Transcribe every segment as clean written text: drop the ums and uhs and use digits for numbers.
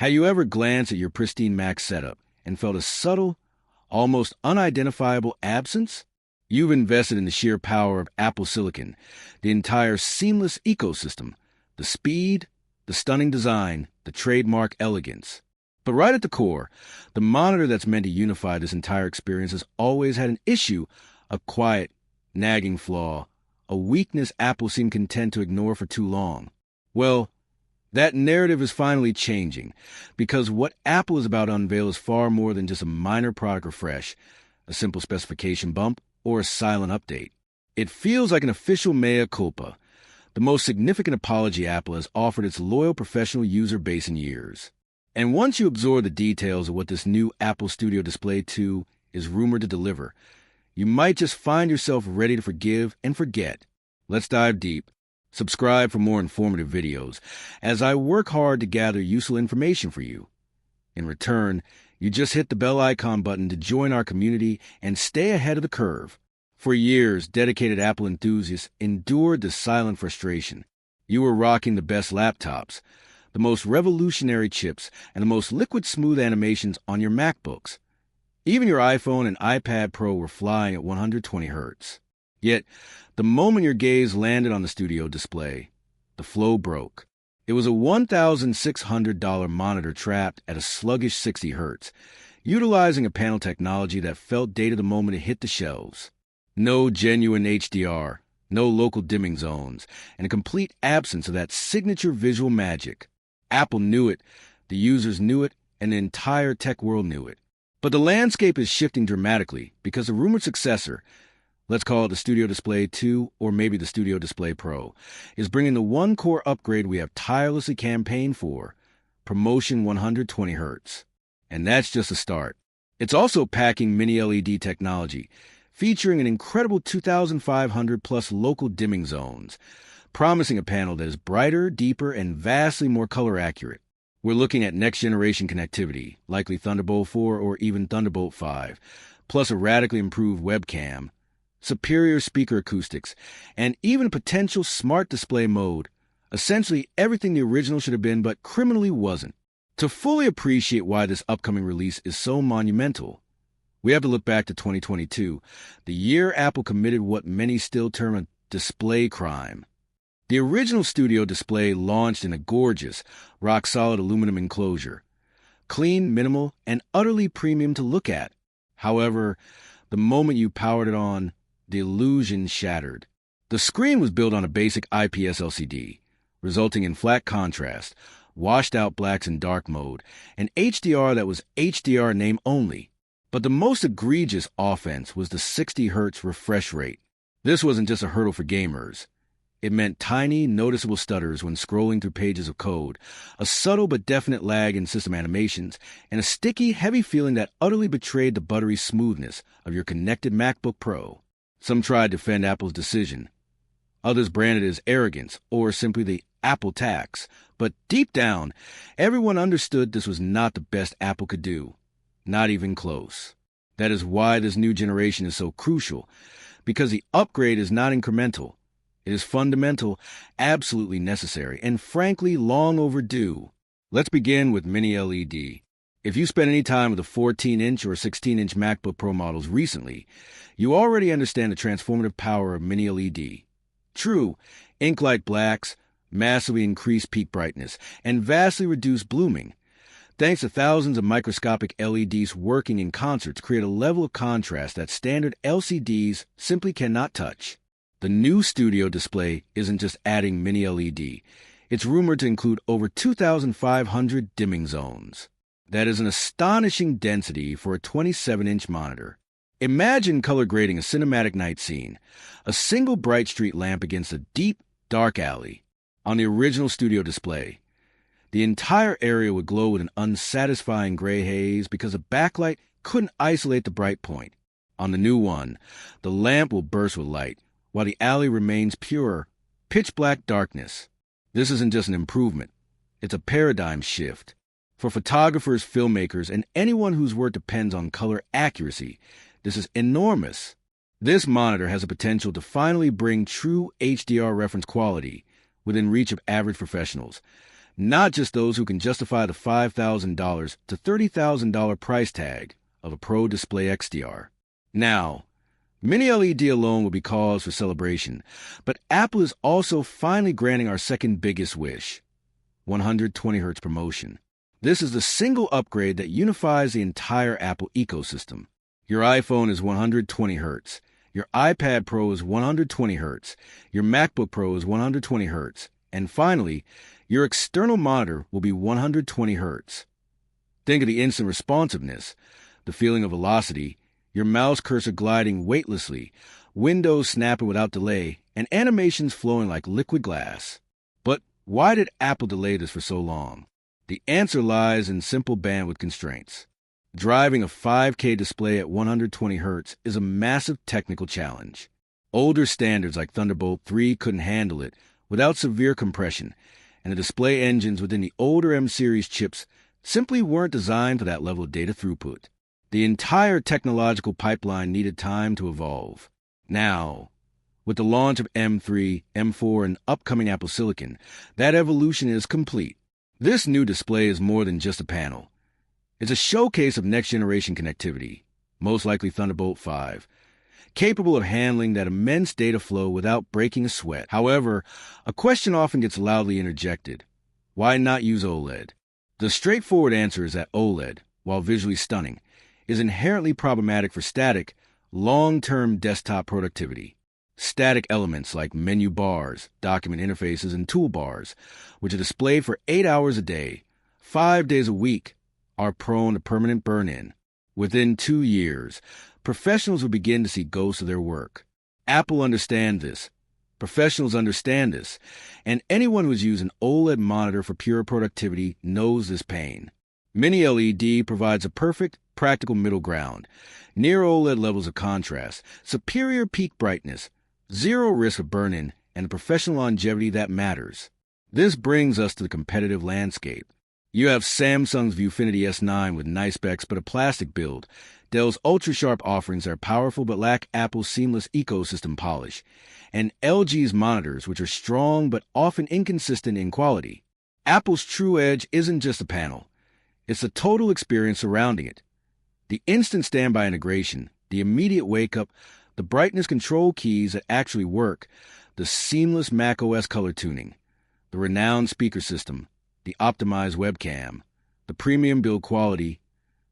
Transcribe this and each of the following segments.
Have you ever glanced at your pristine Mac setup and felt a subtle, almost unidentifiable absence? You've invested in the sheer power of Apple Silicon, the entire seamless ecosystem, the speed, the stunning design, the trademark elegance. But right at the core, the monitor that's meant to unify this entire experience has always had an issue, a quiet, nagging flaw, a weakness Apple seemed content to ignore for too long. Well, that narrative is finally changing, because what Apple is about to unveil is far more than just a minor product refresh, a simple specification bump, or a silent update. It feels like an official mea culpa, the most significant apology Apple has offered its loyal professional user base in years. And once you absorb the details of what this new Apple Studio Display 2 is rumored to deliver, you might just find yourself ready to forgive and forget. Let's dive deep. Subscribe for more informative videos, as I work hard to gather useful information for you. In return, you just hit the bell icon button to join our community and stay ahead of the curve. For years, dedicated Apple enthusiasts endured the silent frustration. You were rocking the best laptops, the most revolutionary chips, and the most liquid-smooth animations on your MacBooks. Even your iPhone and iPad Pro were flying at 120 Hz. Yet, the moment your gaze landed on the studio display, the flow broke. It was a $1,600 monitor trapped at a sluggish 60 Hz, utilizing a panel technology that felt dated the moment it hit the shelves. No genuine HDR, no local dimming zones, and a complete absence of that signature visual magic. Apple knew it, the users knew it, and the entire tech world knew it. But the landscape is shifting dramatically because the rumored successor, let's call it the Studio Display 2 or maybe the Studio Display Pro, is bringing the one core upgrade we have tirelessly campaigned for, Promotion 120 Hz. And that's just a start. It's also packing Mini LED technology, featuring an incredible 2,500 plus local dimming zones, promising a panel that is brighter, deeper, and vastly more color accurate. We're looking at next-generation connectivity, likely Thunderbolt 4 or even Thunderbolt 5, plus a radically improved webcam, superior speaker acoustics, and even a potential smart display mode. Essentially everything the original should have been but criminally wasn't. To fully appreciate why this upcoming release is so monumental, we have to look back to 2022, the year Apple committed what many still term a display crime. The original Studio Display launched in a gorgeous, rock-solid aluminum enclosure, clean, minimal, and utterly premium to look at. However, the moment you powered it on, the illusion shattered. The screen was built on a basic IPS LCD, resulting in flat contrast, washed-out blacks in dark mode, and HDR that was HDR in name only. But the most egregious offense was the 60 Hz refresh rate. This wasn't just a hurdle for gamers. It meant tiny, noticeable stutters when scrolling through pages of code, a subtle but definite lag in system animations, and a sticky, heavy feeling that utterly betrayed the buttery smoothness of your connected MacBook Pro. Some tried to defend Apple's decision. Others branded it as arrogance or simply the Apple tax. But deep down, everyone understood this was not the best Apple could do. Not even close. That is why this new generation is so crucial, because the upgrade is not incremental. It is fundamental, absolutely necessary, and frankly long overdue. Let's begin with Mini LED. If you spent any time with the 14-inch or 16-inch MacBook Pro models recently, you already understand the transformative power of Mini LED. True, ink-like blacks, massively increased peak brightness, and vastly reduced blooming. Thanks to thousands of microscopic LEDs working in concert to create a level of contrast that standard LCDs simply cannot touch. The new Studio Display isn't just adding Mini LED. It's rumored to include over 2,500 dimming zones. That is an astonishing density for a 27-inch monitor. Imagine color grading a cinematic night scene, a single bright street lamp against a deep, dark alley. On the original Studio Display, the entire area would glow with an unsatisfying gray haze because the backlight couldn't isolate the bright point. On the new one, the lamp will burst with light, while the alley remains pure, pitch-black darkness. This isn't just an improvement. It's a paradigm shift. For photographers, filmmakers, and anyone whose work depends on color accuracy, this is enormous. This monitor has the potential to finally bring true HDR reference quality within reach of average professionals, not just those who can justify the $5,000 to $30,000 price tag of a Pro Display XDR. Now, Mini LED alone will be cause for celebration, but Apple is also finally granting our second biggest wish, 120 Hz promotion. This is the single upgrade that unifies the entire Apple ecosystem. Your iPhone is 120 Hz. Your iPad Pro is 120 Hz. Your MacBook Pro is 120 Hz. And finally, your external monitor will be 120 Hz. Think of the instant responsiveness, the feeling of velocity, your mouse cursor gliding weightlessly, windows snapping without delay, and animations flowing like liquid glass. But why did Apple delay this for so long? The answer lies in simple bandwidth constraints. Driving a 5K display at 120 Hz is a massive technical challenge. Older standards like Thunderbolt 3 couldn't handle it without severe compression, and the display engines within the older M-series chips simply weren't designed for that level of data throughput. The entire technological pipeline needed time to evolve. Now, with the launch of M3, M4, and upcoming Apple Silicon, that evolution is complete. This new display is more than just a panel. It's a showcase of next-generation connectivity, most likely Thunderbolt 5, capable of handling that immense data flow without breaking a sweat. However, a question often gets loudly interjected. Why not use OLED? The straightforward answer is that OLED, while visually stunning, is inherently problematic for static, long-term desktop productivity. Static elements like menu bars, document interfaces, and toolbars, which are displayed for 8 hours a day, 5 days a week, are prone to permanent burn-in. Within 2 years, professionals will begin to see ghosts of their work. Apple understands this. Professionals understand this. And anyone who's used an OLED monitor for pure productivity knows this pain. Mini LED provides a perfect, practical middle ground. Near OLED levels of contrast, superior peak brightness, zero risk of burn-in, and the professional longevity that matters. This brings us to the competitive landscape. You have Samsung's Viewfinity S9 with nice specs but a plastic build, Dell's ultra-sharp offerings that are powerful but lack Apple's seamless ecosystem polish, and LG's monitors, which are strong but often inconsistent in quality. Apple's true edge isn't just a panel. It's the total experience surrounding it. The instant standby integration, the immediate wake-up, the brightness control keys that actually work, the seamless macOS color tuning, the renowned speaker system, the optimized webcam, the premium build quality,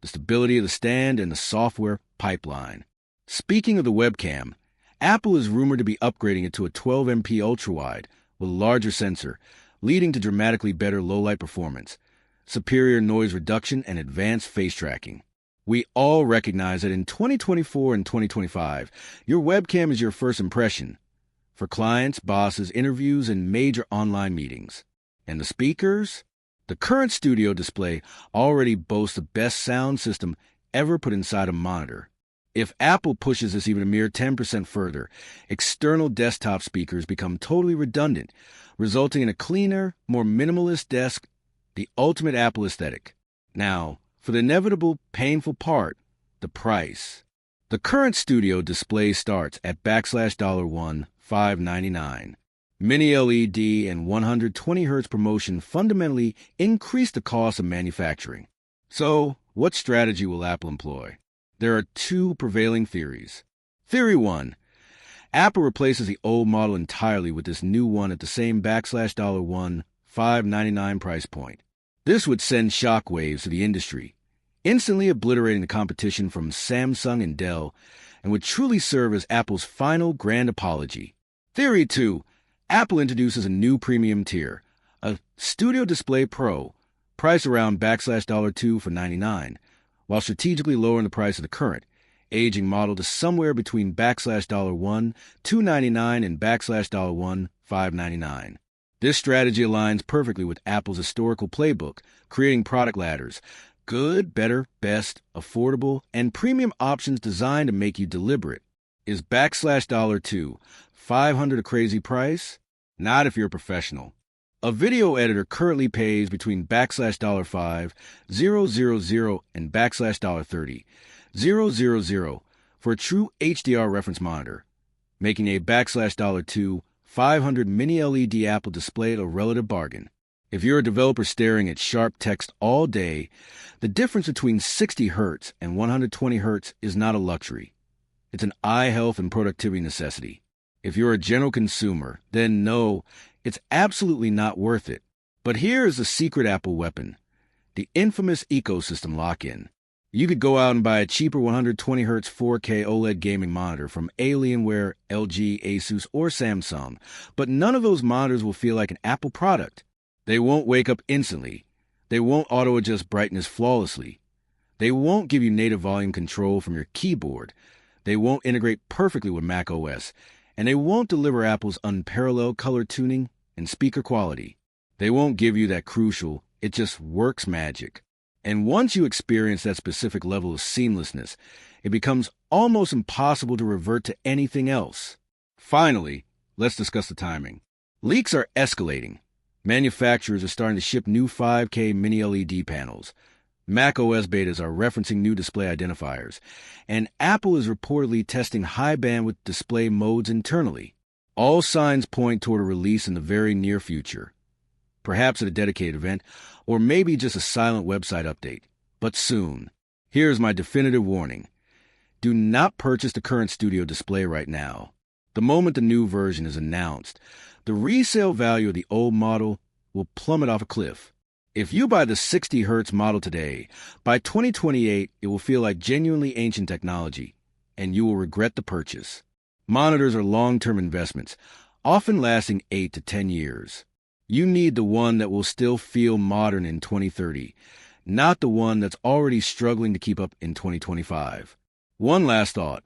the stability of the stand, and the software pipeline. Speaking of the webcam, Apple is rumored to be upgrading it to a 12MP ultrawide with a larger sensor, leading to dramatically better low-light performance, superior noise reduction, and advanced face tracking. We all recognize that in 2024 and 2025, your webcam is your first impression for clients, bosses, interviews, and major online meetings. And the speakers? The current Studio display already boasts the best sound system ever put inside a monitor. If Apple pushes this even a mere 10% further, external desktop speakers become totally redundant, resulting in a cleaner, more minimalist desk, the ultimate Apple aesthetic. Now, for the inevitable, painful part, the price. The current Studio display starts at $1, $599. Mini LED and 120 Hz promotion fundamentally increase the cost of manufacturing. So, what strategy will Apple employ? There are two prevailing theories. Theory 1. Apple replaces the old model entirely with this new one at the same $1, $599 price point. This would send shockwaves to the industry, instantly obliterating the competition from Samsung and Dell, and would truly serve as Apple's final grand apology. Theory 2. Apple introduces a new premium tier, a Studio Display Pro, priced around $2 for $99, while strategically lowering the price of the current, aging model to somewhere between $1, $299 and $1, $599. This strategy aligns perfectly with Apple's historical playbook, creating product ladders, good, better, best, affordable, and premium options designed to make you deliberate. Is $2, $500 a crazy price? Not if you're a professional. A video editor currently pays between $5, $000 and $30, $000 for a true HDR reference monitor, making a $2, $500 mini LED Apple display a relative bargain. If you're a developer staring at sharp text all day, the difference between 60 Hz and 120 Hz is not a luxury. It's an eye health and productivity necessity. If you're a general consumer, then no, it's absolutely not worth it. But here is the secret Apple weapon, the infamous ecosystem lock-in. You could go out and buy a cheaper 120 Hz 4K OLED gaming monitor from Alienware, LG, Asus, or Samsung, but none of those monitors will feel like an Apple product. They won't wake up instantly. They won't auto-adjust brightness flawlessly. They won't give you native volume control from your keyboard. They won't integrate perfectly with macOS. And they won't deliver Apple's unparalleled color tuning and speaker quality. They won't give you that crucial, it just works magic. And once you experience that specific level of seamlessness, it becomes almost impossible to revert to anything else. Finally, let's discuss the timing. Leaks are escalating. Manufacturers are starting to ship new 5K mini LED panels. macOS betas are referencing new display identifiers, and Apple is reportedly testing high-bandwidth display modes internally. All signs point toward a release in the very near future. Perhaps at a dedicated event, or maybe just a silent website update. But soon. Here's my definitive warning. Do not purchase the current Studio display right now. The moment the new version is announced, the resale value of the old model will plummet off a cliff. If you buy the 60 Hz model today, by 2028 it will feel like genuinely ancient technology, and you will regret the purchase. Monitors are long-term investments, often lasting 8 to 10 years. You need the one that will still feel modern in 2030, not the one that's already struggling to keep up in 2025. One last thought.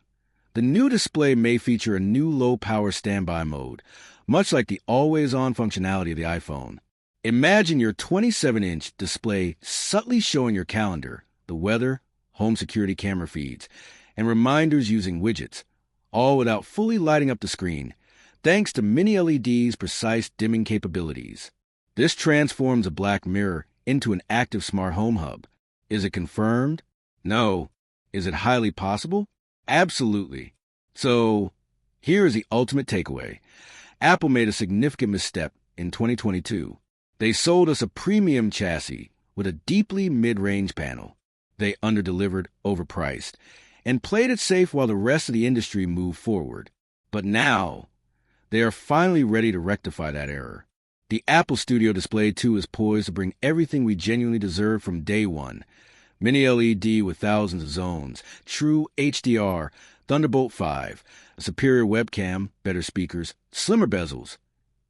The new display may feature a new low-power standby mode, much like the always-on functionality of the iPhone. Imagine your 27-inch display subtly showing your calendar, the weather, home security camera feeds, and reminders using widgets, all without fully lighting up the screen, thanks to Mini LED's precise dimming capabilities. This transforms a black mirror into an active smart home hub. Is it confirmed? No. Is it highly possible? Absolutely. So, here is the ultimate takeaway. Apple made a significant misstep in 2022. They sold us a premium chassis with a deeply mid-range panel. They underdelivered, overpriced, and played it safe while the rest of the industry moved forward. But now, they are finally ready to rectify that error. The Apple Studio Display 2 is poised to bring everything we genuinely deserve from day one. Mini LED with thousands of zones, true HDR, Thunderbolt 5, a superior webcam, better speakers, slimmer bezels,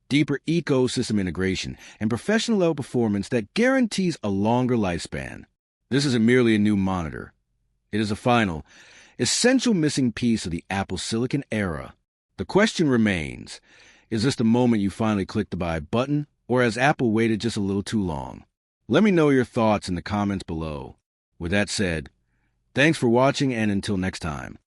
deeper ecosystem integration, and professional-level performance that guarantees a longer lifespan. This isn't merely a new monitor. It is a final, essential missing piece of the Apple Silicon era. The question remains, is this the moment you finally click the buy button, or has Apple waited just a little too long? Let me know your thoughts in the comments below. With that said, thanks for watching, and until next time.